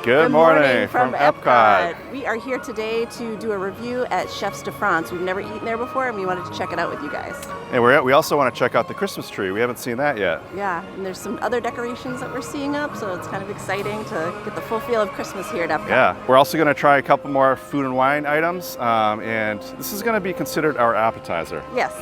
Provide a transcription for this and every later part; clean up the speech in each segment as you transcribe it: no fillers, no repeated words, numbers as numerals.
Good morning from Epcot. We are here today to do a review at Chef's de France. We've never eaten there before and we wanted to check it out with you guys. And we also want to check out the Christmas tree. We haven't seen that yet. Yeah, and there's some other decorations that we're seeing up, so it's kind of exciting to get the full feel of Christmas here at Epcot. Yeah, we're also going to try a couple more food and wine items, and this is going to be considered our appetizer. Yes.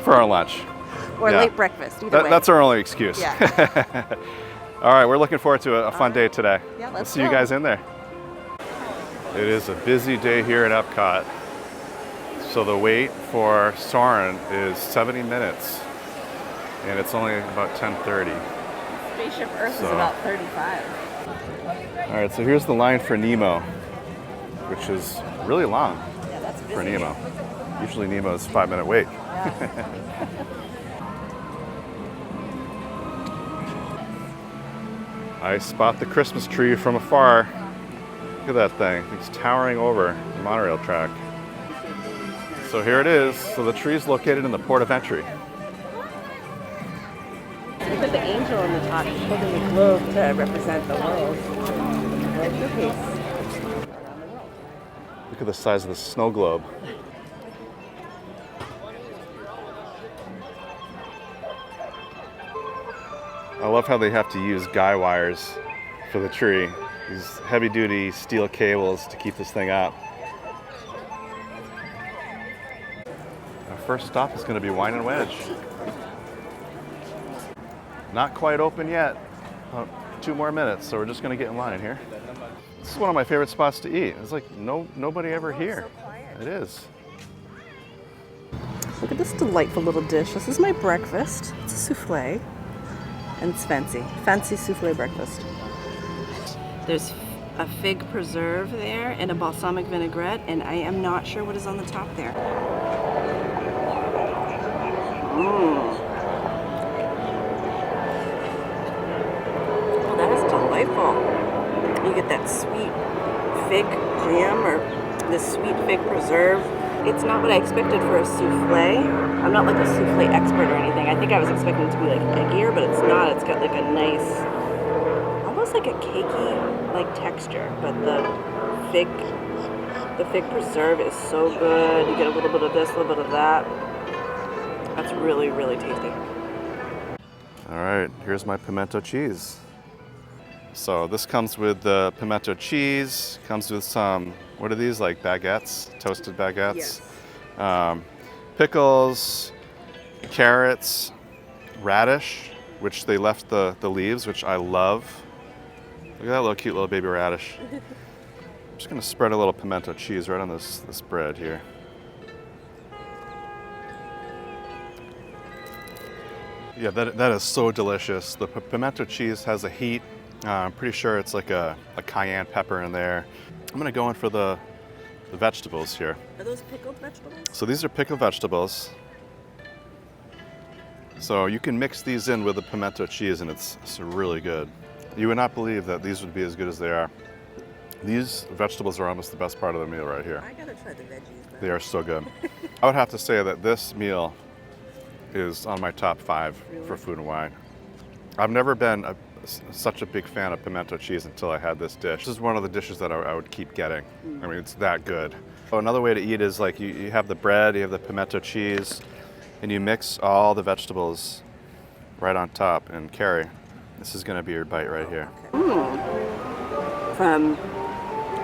For our lunch. Or late breakfast, either way. That's our only excuse. Yeah. All right, we're looking forward to a fun day today. Yeah, let's we'll see you guys in there. It is a busy day here at Epcot. So the wait for Soarin' is 70 minutes, and it's only about 10:30. Spaceship Earth is about 35. All right, so here's the line for Nemo, which is really long that's busy. for Nemo. Usually Nemo's 5-minute wait. Yeah. I spot the Christmas tree from afar. Look at that thing. It's towering over the monorail track. So here it is. So the tree is located in the port of entry. We put the angel on the top, holding the globe to represent the world. Look at the size of the snow globe. I love how they have to use guy wires for the tree. These heavy-duty steel cables to keep this thing up. Our first stop is going to be Wine and Wedge. Not quite open yet. About 2 more minutes, so we're just going to get in line here. This is one of my favorite spots to eat. It's like nobody ever here. It is. Look at this delightful little dish. This is my breakfast. It's a souffle. And it's fancy. Fancy souffle breakfast. There's a fig preserve there and a balsamic vinaigrette, and I am not sure what is on the top there. Oh, that is delightful. You get that sweet fig jam or this sweet fig preserve. It's not what I expected for a souffle. I'm not like a souffle expert or anything. I think I was expecting it to be like eggier, but it's not. It's got like a nice, almost like a cakey like texture. But the fig preserve is so good. You get a little bit of this, a little bit of that. That's really, really tasty. All right, here's my pimento cheese. So this comes with the pimento cheese, comes with some, what are these, like baguettes, toasted baguettes? Yes. Pickles, carrots, radish, which they left the leaves, which I love. Look at that little cute little baby radish. I'm just gonna spread a little pimento cheese right on this bread here. Yeah, that is so delicious. The pimento cheese has a heat. I'm pretty sure it's like a cayenne pepper in there. I'm gonna go in for the vegetables here. Are those pickled vegetables? So these are pickled vegetables. So you can mix these in with the pimento cheese and it's really good. You would not believe that these would be as good as they are. These vegetables are almost the best part of the meal right here. I gotta try the veggies. They are so good. I would have to say that this meal is on my top 5 for food and wine. I've never been such a big fan of pimento cheese until I had this dish. This is one of the dishes that I would keep getting. I mean, it's that good. So another way to eat is like you have the bread, you have the pimento cheese, and you mix all the vegetables right on top. And Carrie, this is gonna be your bite right here. From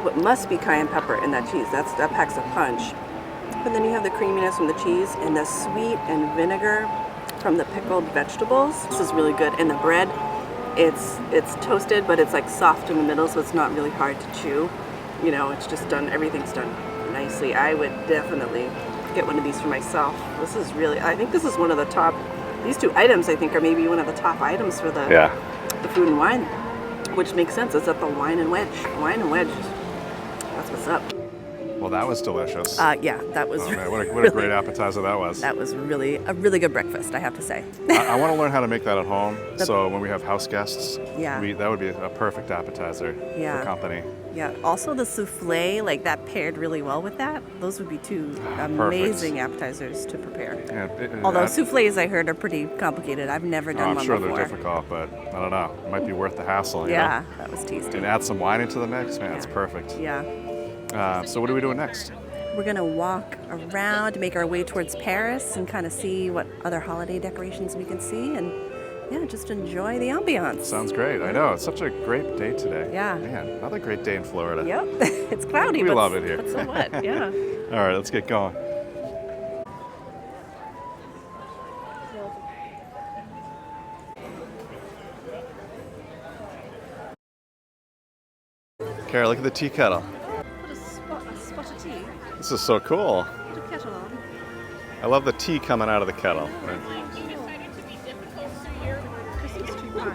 what must be cayenne pepper in that cheese. That packs a punch. But then you have the creaminess from the cheese and the sweet and vinegar from the pickled vegetables. This is really good. And the bread, it's toasted, but it's like soft in the middle, so it's not really hard to chew. You know, it's just done, everything's done nicely. I would definitely get one of these for myself. This is really, I think this is one of the top, these 2 items I think are maybe one of the top items for the food and wine, which makes sense. It's at the Wine and Wedge. Wine and Wedge, that's what's up. Well, that was delicious. Yeah, that was Oh, man, what a great appetizer that was. That was really a really good breakfast, I have to say. I want to learn how to make that at home. So when we have house guests, Yeah. that would be a perfect appetizer Yeah. for company. Yeah. Also, the souffle, like that paired really well with that. Those would be two amazing appetizers to prepare. Yeah, Although souffles, I heard, are pretty complicated. I've never done I'm one sure before. they're difficult, but I don't know. It might be worth the hassle. Yeah, You know? that was tasty. And add some wine into the mix, man, it's Yeah. perfect. Yeah. So what are we doing next? We're gonna walk around, make our way towards Paris, and kind of see what other holiday decorations we can see, and yeah, just enjoy the ambiance. Sounds great. I know, it's such a great day today. Yeah. Man, another great day in Florida. Yep. It's cloudy, We but love it here. But so what? Yeah. All right, let's get going. Kara, look at the tea kettle. Put a spot of tea. This is so cool. Put a kettle on. I love the tea coming out of the kettle. Christmas tree pie.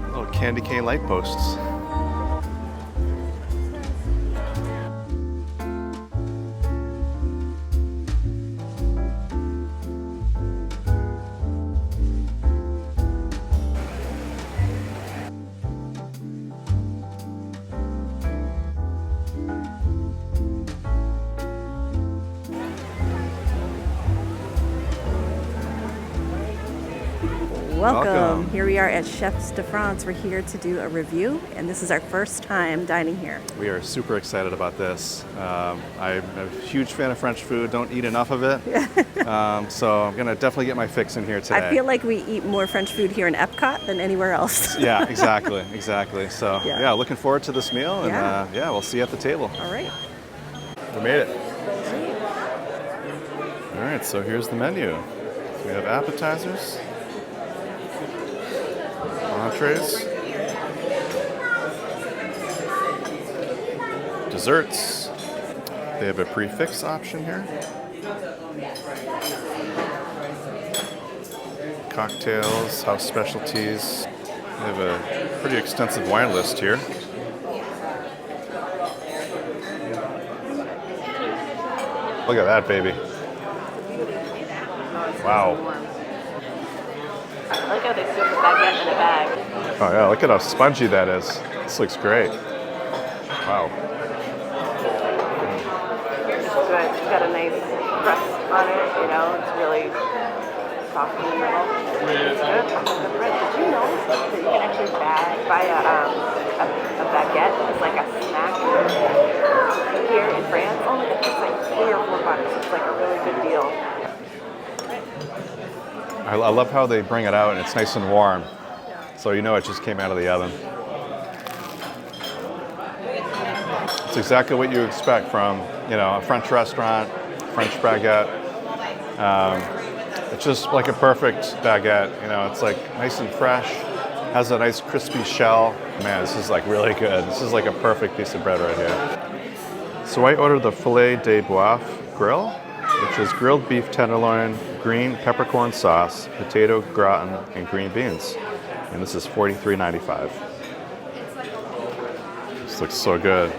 Little candy cane light posts. Welcome. Here we are at Chefs de France. We're here to do a review, and this is our first time dining here. We are super excited about this. I'm a huge fan of French food, don't eat enough of it. So I'm gonna definitely get my fix in here today. I feel like we eat more French food here in Epcot than anywhere else. Yeah, exactly. So Yeah. looking forward to this meal, and we'll see you at the table. All right. We made it. All right, so here's the menu. We have appetizers, entrees, desserts. They have a prefix option here. Cocktails, house specialties. They have a pretty extensive wine list here. Look at that, baby. Wow. I like how they serve the baguette in a bag. Oh yeah, look at how spongy that is. This looks great. Wow. It's good. It's got a nice crust on it, you know. It's really soft in the middle. It's good. The bread. Did you know that you can actually buy a baguette as like a snack here in France? Only I think it's like $3 or $4. It's like a really good deal. I love how they bring it out and it's nice and warm. So you know it just came out of the oven. It's exactly what you expect from, a French restaurant, French baguette. It's just like a perfect baguette. It's like nice and fresh, has a nice crispy shell. Man, this is like really good. This is like a perfect piece of bread right here. So I ordered the filet de boeuf grill, which is grilled beef tenderloin, green peppercorn sauce, potato gratin, and green beans. And this is $43.95. This looks so good.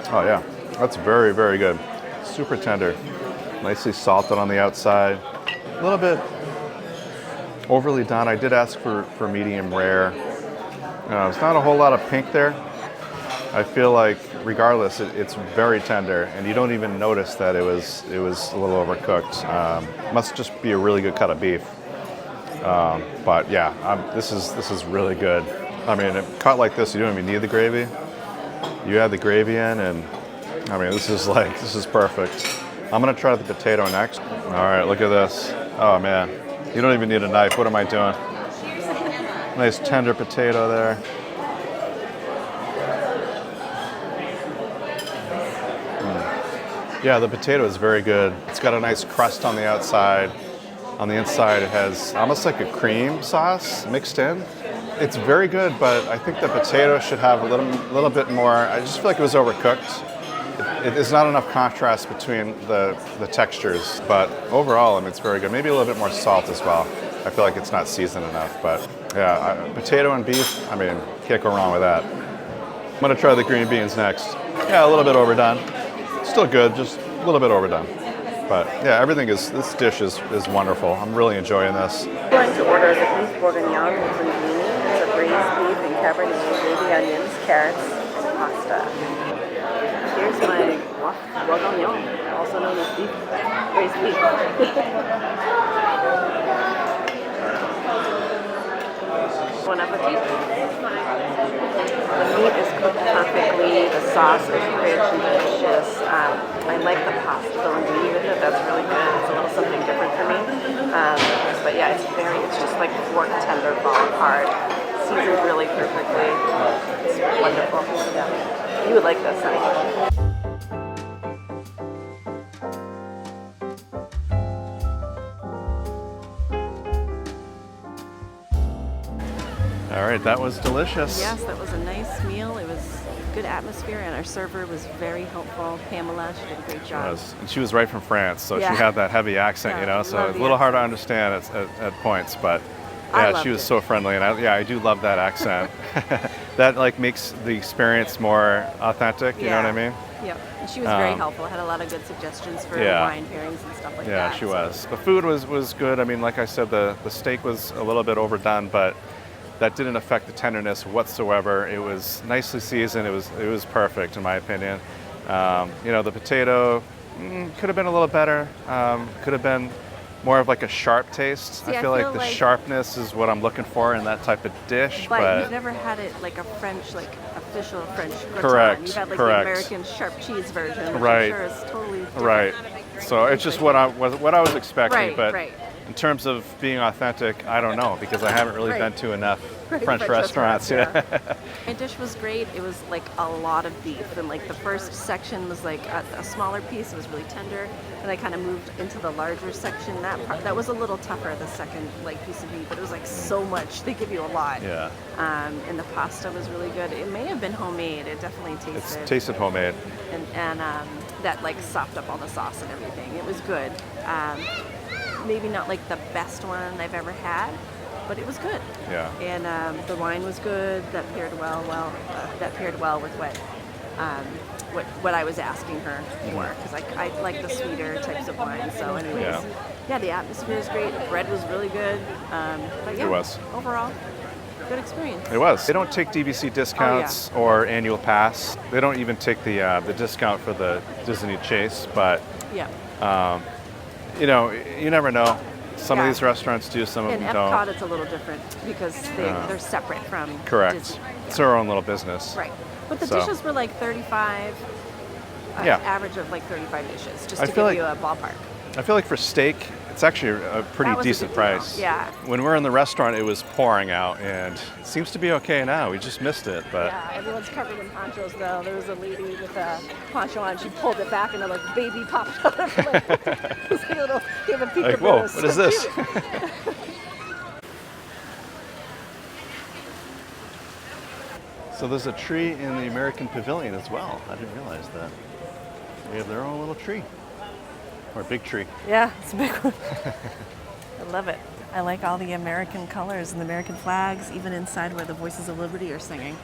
Oh yeah, that's very, very good. Super tender, nicely salted on the outside. A little bit overly done. I did ask for medium rare. There's not a whole lot of pink there. I feel like regardless, it's very tender, and you don't even notice that it was a little overcooked. Must just be a really good cut of beef. But yeah, this is really good. I mean, cut like this, you don't even need the gravy. You add the gravy in, and I mean, this is perfect. I'm gonna try the potato next. All right, look at this. Oh man, you don't even need a knife. What am I doing? Nice tender potato there. Yeah, the potato is very good. It's got a nice crust on the outside. On the inside, it has almost like a cream sauce mixed in. It's very good, but I think the potato should have a little bit more. I just feel like it was overcooked. There's not enough contrast between the textures, but overall, I mean, it's very good. Maybe a little bit more salt as well. I feel like it's not seasoned enough, but yeah, potato and beef, I mean, can't go wrong with that. I'm gonna try the green beans next. Yeah, a little bit overdone. Still good, just a little bit overdone. But yeah, this dish is wonderful. I'm really enjoying this. I'm going to order the beef bourguignon with linguine. It's a braised beef and cabernet, baby onions, carrots, and pasta. Here's my bourguignon, also known as beef, braised beef. Bon appetit. The meat is cooked perfectly. The sauce is rich and delicious. I like the pasta, the linguine with it. That's really good. It's a little something different for me. But yeah, it's just like pork tender fall apart. Seasoned really perfectly. It's wonderful. Yeah. You would like this, honey. All right, that was delicious. Yes, that was a nice meal. It was good atmosphere, and our server was very helpful. Pamela, she did a great job. And she was right from France, so Yeah. she had that heavy accent, Yeah, so love it's a the little hard to accent. understand at points, but I yeah, loved she was it. so friendly, and I do love that accent. That like makes the experience more authentic, you know what I mean? Yep. And she was very helpful. Had a lot of good suggestions for Yeah. wine pairings and stuff like that. Yeah, she was. The food was good. I mean, like I said, the steak was a little bit overdone, but that didn't affect the tenderness whatsoever. It was nicely seasoned. It was perfect in my opinion. The potato could have been a little better. Could have been more of like a sharp taste. See, I feel like the sharpness is what I'm looking for in that type of dish. But you've never had it like a French, like official French gratin. Correct, You've had like correct. the American sharp cheese version, which Right. I'm sure is totally different. Right. So it's just what I was expecting, Right, but right. in terms of being authentic, I don't know because I haven't really Right. been to enough Right, French restaurants. yeah. My dish was great. It was like a lot of beef, and like the first section was like a smaller piece. It was really tender, and I kind of moved into the larger section. That was a little tougher. The second like piece of beef, but it was like so much. They give you a lot. Yeah. And the pasta was really good. It may have been homemade. It definitely tasted. It's tasted homemade. And that like sopped up all the sauce and everything. It was good. Maybe not like the best one I've ever had, but it was good. Yeah. And the wine was good. That paired well with what I was asking her for, because I like the sweeter types of wine. So anyways, yeah, the atmosphere is great. The bread was really good. But yeah, It was. Overall, good experience. It was. They don't take DVC discounts or annual pass. They don't even take the discount for the Disney Chase, but Yeah. you never know. Some of Yeah. these restaurants do, some of In them Epcot, don't. it's a little different because they're separate from Correct. Disney. It's their own little business. Right. But the So- dishes were like 35, Yeah. average of like 35 dishes, just I to feel give like- you a ballpark. I feel like for steak, it's actually a pretty That was a decent good deal. price. Yeah. When we're in the restaurant, it was pouring out, and it seems to be okay now. We just missed it, but Yeah, everyone's covered in ponchos though. There was a lady with a poncho on. She pulled it back and a like baby popped out of her leg. It was like a little, gave a peekaboo. like, whoa, It was what so is this? cute. So there's a tree in the American Pavilion as well. I didn't realize that. They have their own little tree, or a big tree. Yeah, it's a big one. I love it. I like all the American colors and the American flags, even inside where the Voices of Liberty are singing.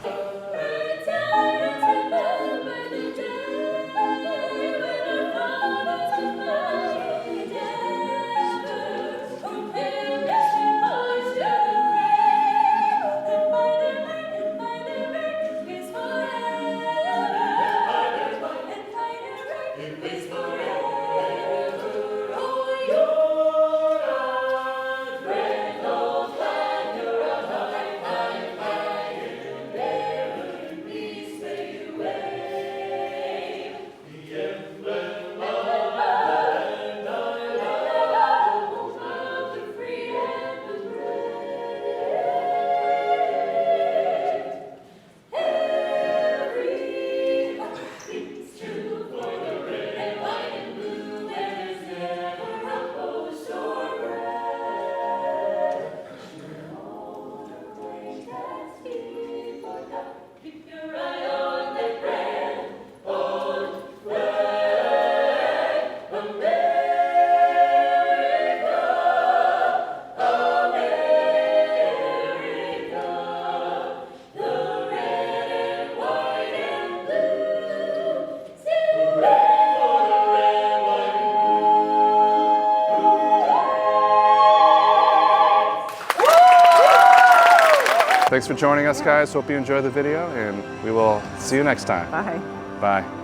Thanks for joining us, guys. Hope you enjoyed the video, and we will see you next time. Bye. Bye.